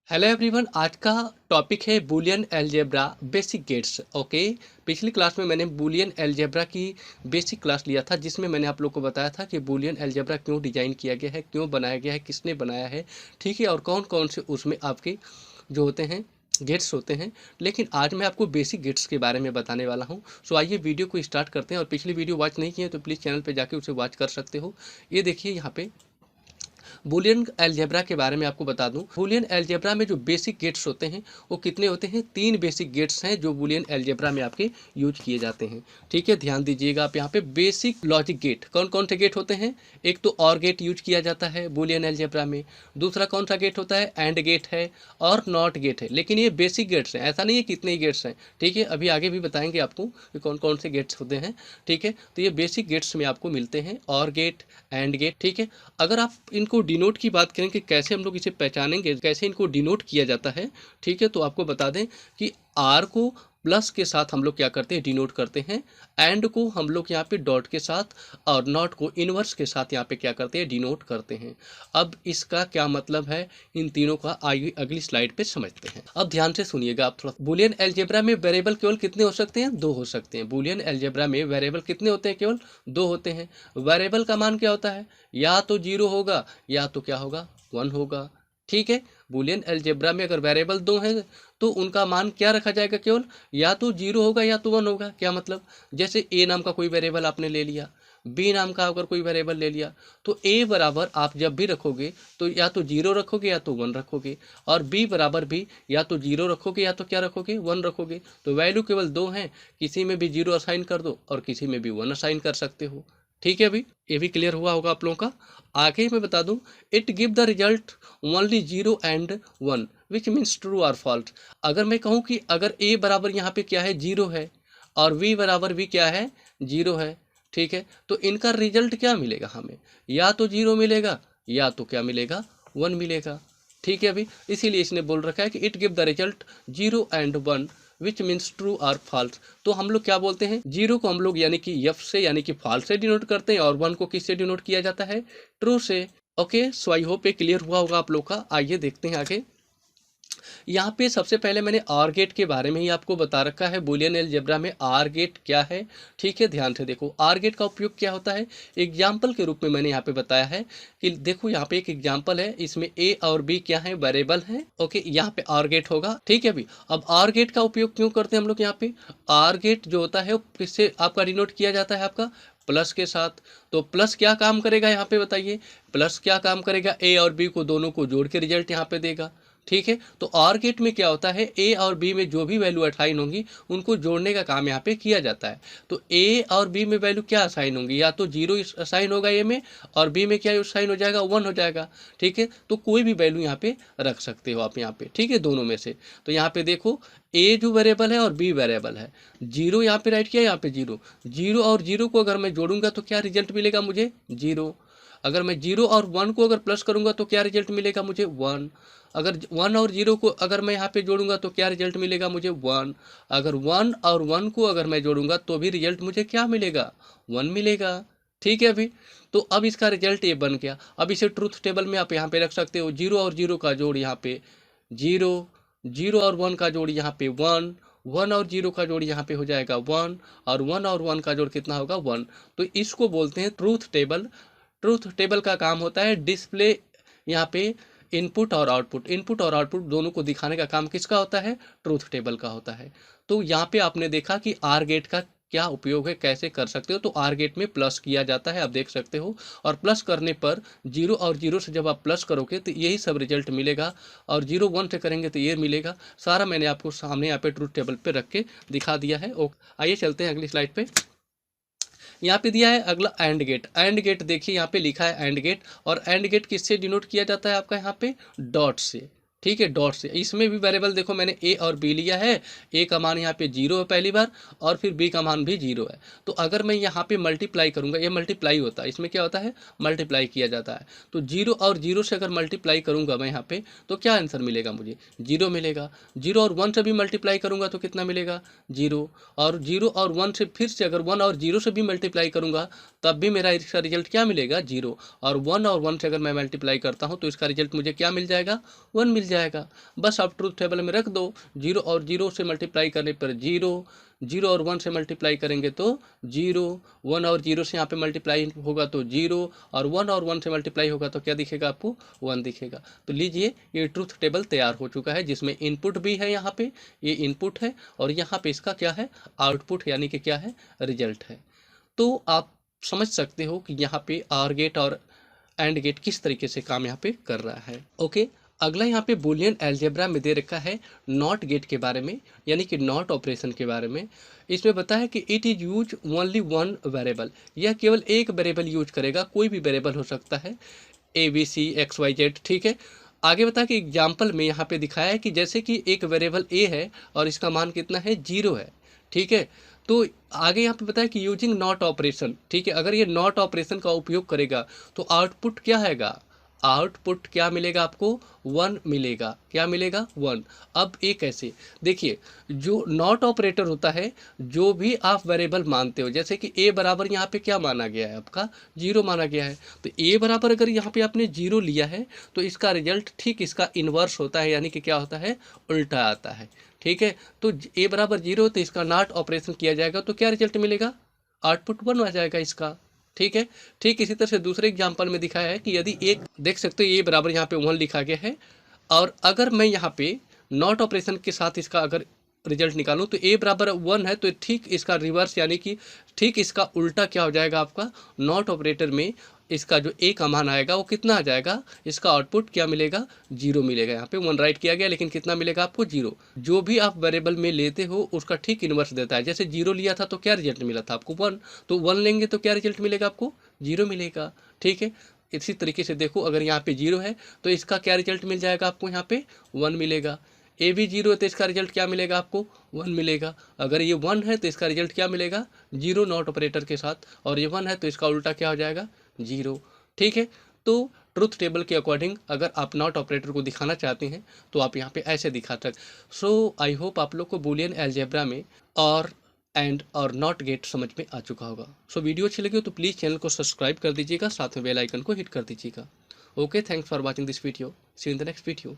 Hello everyone, आज का topic है Boolean algebra basic gates. Okay, पिछली क्लास में मैंने बूलियन अलजेब्रा की बेसिक क्लास लिया था, जिसमें मैंने आप लोग को बताया था कि बूलियन अलजेब्रा क्यों डिजाइन किया गया है, क्यों बनाया गया है, किसने बनाया है, ठीक है, और कौन कौन से उसमें आपके जो होते हैं गेट्स होते हैं। लेकिन आज मैं आपको बेसिक गेट्स के बारे में बताने वाला हूं। सो आइए वीडियो को स्टार्ट करते हैं। और पिछली वीडियो वॉच नहीं की है तो प्लीज़ चैनल पर जाके उसे वॉच कर सकते हो। ये देखिए यहाँ पे बूलियन अलजेब्रा के बारे में आपको बता दूं। बूलियन अलजेब्रा में जो बेसिक गेट्स होते हैं वो कितने होते हैं? 3 बेसिक गेट्स हैं जो बूलियन अलजेब्रा में आपके यूज किए जाते हैं। ठीक है, ध्यान दीजिएगा आप यहाँ पे। बेसिक लॉजिक गेट कौन कौन से गेट होते हैं? एक तो और गेट यूज किया जाता है बूलियन अलजेब्रा में। दूसरा कौन सा गेट होता है? एंड गेट है और नॉट गेट है। लेकिन ये बेसिक गेट्स हैं, ऐसा नहीं है कितने ही गेट्स हैं। ठीक है, अभी आगे भी बताएंगे आपको कि कौन कौन से गेट्स होते हैं। ठीक है, तो ये बेसिक गेट्स में आपको मिलते हैं, और गेट, एंड गेट। ठीक है, अगर आप इनको डिनोट की बात करें कि कैसे हम लोग इसे पहचानेंगे, कैसे इनको डिनोट किया जाता है, ठीक है, तो आपको बता दें कि आर को प्लस के साथ हम लोग क्या करते हैं? डिनोट करते हैं। एंड को हम लोग यहाँ पे डॉट के साथ, और नॉट को इनवर्स के साथ यहाँ पे क्या करते हैं? डिनोट करते हैं। अब इसका क्या मतलब है, इन तीनों का आइए अगली स्लाइड पे समझते हैं। अब ध्यान से सुनिएगा आप थोड़ा। बुलियन अलजेब्रा में वेरिएबल केवल कितने हो सकते हैं? 2 हो सकते हैं। बुलियन अलजेब्रा में वेरिएबल कितने होते हैं? केवल 2 होते हैं। वेरिएबल का मान क्या होता है? या तो 0 होगा या तो क्या होगा? 1 होगा। ठीक है, बूलियन अलजेब्रा में अगर वेरिएबल 2 हैं तो उनका मान क्या रखा जाएगा? केवल या तो 0 होगा या तो 1 होगा। क्या मतलब? जैसे ए नाम का कोई वेरिएबल आपने ले लिया, बी नाम का अगर कोई वेरिएबल ले लिया, तो ए बराबर आप जब भी रखोगे तो या तो 0 रखोगे या तो 1 रखोगे, और बी बराबर भी या तो 0 रखोगे या तो क्या रखोगे? 1 रखोगे। तो वैल्यू केवल 2 हैं, किसी में भी 0 असाइन कर दो और किसी में भी 1 असाइन कर सकते हो। ठीक है, अभी ये भी क्लियर हुआ होगा आप लोगों का। आगे मैं बता दूं, it give the result only 0 and 1 which means true और फॉल्स। अगर मैं कहूं कि अगर ए बराबर यहाँ पे क्या है? 0 है, और वी बराबर भी क्या है? 0 है। ठीक है, तो इनका रिजल्ट क्या मिलेगा हमें? या तो 0 मिलेगा या तो क्या मिलेगा? 1 मिलेगा। ठीक है, अभी इसीलिए इसने बोल रखा है कि it give the result 0 and 1 which means true और फॉल्स। तो हम लोग क्या बोलते हैं? 0 को हम लोग यानी कि एफ से यानी कि फॉल्स से डिनोट करते हैं, और 1 को किससे डिनोट किया जाता है? ट्रू से। ओके, सो आई होप ये क्लियर हुआ होगा आप लोग का। आइए देखते हैं आगे। यहाँ पे सबसे पहले मैंने आर गेट के बारे में ही आपको बता रखा है। बूलियन अलजेब्रा में आर गेट क्या है? ठीक है, ध्यान से देखो। आर गेट का उपयोग क्या होता है? एग्जाम्पल के रूप में मैंने यहाँ पे बताया है कि देखो यहाँ पे एक एग्जाम्पल है, इसमें ए और बी क्या है? वेरिएबल है। ओके, यहाँ पे आर गेट होगा। ठीक है, अभी अब आर गेट का उपयोग क्यों करते हैं हम लोग यहाँ पे? आर गेट जो होता है वो किससे आपका डिनोट किया जाता है? आपका प्लस के साथ। तो प्लस क्या काम करेगा यहाँ पे बताइए? प्लस क्या काम करेगा? ए और बी को दोनों को जोड़ के रिजल्ट यहाँ पे देगा। ठीक है, तो और गेट में क्या होता है? ए और बी में जो भी वैल्यू असाइन होंगी उनको जोड़ने का काम यहाँ पे किया जाता है। तो ए और बी में वैल्यू क्या असाइन होंगी? या तो 0 असाइन होगा ए में, और बी में क्या असाइन हो जाएगा? 1 हो जाएगा। ठीक है, तो कोई भी वैल्यू यहाँ पे रख सकते हो आप यहाँ पे। ठीक है, दोनों में से। तो यहाँ पे देखो, ए जो वेरिएबल है और बी वेरिएबल है। 0 यहाँ पे राइट किया, यहाँ पे 0। 0 और 0 को अगर मैं जोड़ूंगा तो क्या रिजल्ट मिलेगा मुझे? 0। अगर मैं 0 और 1 को अगर प्लस करूंगा तो क्या रिजल्ट मिलेगा मुझे? 1। अगर 1 और 0 को अगर मैं यहाँ पे जोड़ूंगा तो क्या रिजल्ट मिलेगा मुझे? 1। अगर 1 और 1 को अगर मैं जोड़ूंगा तो भी रिजल्ट मुझे क्या मिलेगा? 1 मिलेगा। ठीक है, अभी तो अब इसका रिजल्ट ये बन गया। अब इसे ट्रूथ टेबल में आप यहाँ पे रख सकते हो। 0 और 0 का जोड़ यहाँ पे 0, 0 और 1 का जोड़ यहाँ पे 1, 1 और 0 का जोड़ यहाँ पे हो जाएगा 1, और 1 और 1 का जोड़ कितना होगा? 1। तो इसको बोलते हैं ट्रूथ टेबल। ट्रूथ टेबल का काम होता है डिस्प्ले यहाँ पे इनपुट और आउटपुट। इनपुट और आउटपुट दोनों को दिखाने का काम किसका होता है? ट्रूथ टेबल का होता है। तो यहाँ पे आपने देखा कि आर गेट का क्या उपयोग है, कैसे कर सकते हो। तो आर गेट में प्लस किया जाता है, आप देख सकते हो। और प्लस करने पर 0 और 0 से जब आप प्लस करोगे तो यही सब रिजल्ट मिलेगा, और 0 1 से करेंगे तो ये मिलेगा। सारा मैंने आपको सामने यहाँ पे ट्रूथ टेबल पे रख के दिखा दिया है। ओके, आइए चलते हैं अगली स्लाइड पे। यहाँ पे दिया है अगला एंड गेट। एंड गेट देखिए यहाँ पे लिखा है एंड गेट, और एंड गेट किससे डिनोट किया जाता है आपका? यहाँ पे डॉट से। ठीक है, डॉट से। इसमें भी वेरिएबल देखो मैंने ए और बी लिया है। ए का मान यहाँ पे 0 है पहली बार, और फिर बी का मान भी 0 है। तो अगर मैं यहाँ पे मल्टीप्लाई करूंगा, ये मल्टीप्लाई होता है, इसमें क्या होता है? मल्टीप्लाई किया जाता है। तो 0 और 0 से अगर मल्टीप्लाई करूंगा मैं यहाँ पे तो क्या आंसर मिलेगा मुझे? 0 मिलेगा। 0 और 1 से भी मल्टीप्लाई करूंगा तो कितना मिलेगा? 0। और 0 और 1 से फिर से अगर 1 और 0 से भी मल्टीप्लाई करूंगा तब भी मेरा इसका रिजल्ट क्या मिलेगा? 0। और 1 और 1 से अगर मैं मल्टीप्लाई करता हूं तो इसका रिजल्ट मुझे क्या मिल जाएगा? 1 मिल जाएगा। बस आप ट्रूथ टेबल में रख दो, 0 और 0 से मल्टीप्लाई करने पर 0, 0 और 1 से मल्टीप्लाई करेंगे तो 0, 1 और 0 से यहाँ पे मल्टीप्लाई होगा तो 0, और 1 और 1 से मल्टीप्लाई होगा तो क्या दिखेगा आपको, 1 दिखेगा। तो लीजिए ये ट्रूथ टेबल तैयार हो चुका है, जिसमें इनपुट भी है, यहाँ पे ये इनपुट है और यहाँ पे इसका क्या है, आउटपुट यानी कि क्या है, रिजल्ट है। तो आप समझ सकते हो कि यहाँ पे आर गेट और एंड गेट किस तरीके से काम यहाँ पे कर रहा है। ओके, अगला यहाँ पे बूलियन अलजेब्रा में दे रखा है नॉट गेट के बारे में, यानी कि नॉट ऑपरेशन के बारे में। इसमें बताया है कि it is use only one variable, यह केवल एक वेरिएबल यूज करेगा, कोई भी वेरिएबल हो सकता है, ABCXYZ, ठीक है। आगे बता कि एग्जाम्पल में यहाँ पे दिखाया है कि जैसे कि एक वेरिएबल ए है और इसका मान कितना है, 0 है, ठीक है। तो आगे यहाँ पे बताया कि यूजिंग नॉट ऑपरेशन, ठीक है, अगर ये नॉट ऑपरेशन का उपयोग करेगा तो आउटपुट क्या आएगा, आउटपुट क्या मिलेगा आपको, 1 मिलेगा, क्या मिलेगा, 1। अब ये कैसे, देखिए जो नॉट ऑपरेटर होता है, जो भी आप वेरिएबल मानते हो, जैसे कि a बराबर यहाँ पे क्या माना गया है आपका, 0 माना गया है, तो a बराबर अगर यहाँ पे आपने 0 लिया है तो इसका रिजल्ट ठीक इसका इन्वर्स होता है, यानी कि क्या होता है, उल्टा आता है, ठीक है। तो a बराबर 0 तो इसका नॉट ऑपरेशन किया जाएगा तो क्या रिजल्ट मिलेगा, आउटपुट 1 आ जाएगा इसका, ठीक है। ठीक इसी तरह से दूसरे एग्जांपल में दिखाया है कि यदि एक देख सकते हो, ये बराबर यहाँ पे 1 लिखा गया है, और अगर मैं यहाँ पे नॉट ऑपरेशन के साथ इसका अगर रिजल्ट निकालूं तो a बराबर 1 है, तो ठीक इसका रिवर्स यानी कि ठीक इसका उल्टा क्या हो जाएगा आपका, नॉट ऑपरेटर में इसका जो a का मान आएगा वो कितना आ जाएगा, इसका आउटपुट क्या मिलेगा, 0 मिलेगा। यहाँ पे 1 राइट किया गया, लेकिन कितना मिलेगा आपको, 0। जो भी आप वेरिएबल में लेते हो उसका ठीक इन्वर्स देता है। जैसे 0 लिया था तो क्या रिजल्ट मिला था आपको, 1, तो 1 लेंगे तो क्या रिजल्ट मिलेगा आपको, 0 मिलेगा, ठीक है। इसी तरीके से देखो, अगर यहाँ पे 0 है तो इसका क्या रिजल्ट मिल जाएगा आपको, यहाँ पे 1 मिलेगा। ए भी 0 है तो इसका रिजल्ट क्या मिलेगा आपको, 1 मिलेगा। अगर ये 1 है तो इसका रिजल्ट क्या मिलेगा, 0 नॉट ऑपरेटर के साथ, और ये 1 है तो इसका उल्टा क्या हो जाएगा, 0, ठीक है। तो ट्रुथ टेबल के अकॉर्डिंग अगर आप नॉट ऑपरेटर को दिखाना चाहते हैं तो आप यहाँ पे ऐसे दिखा सकते। सो आई होप आप लोग को बूलियन अलजेब्रा में और एंड और नॉट गेट समझ में आ चुका होगा। सो वीडियो अच्छी लगी हो तो प्लीज़ चैनल को सब्सक्राइब कर दीजिएगा, साथ में बेल आइकन को हिट कर दीजिएगा। Okay, thanks for watching this video, see you in the next video.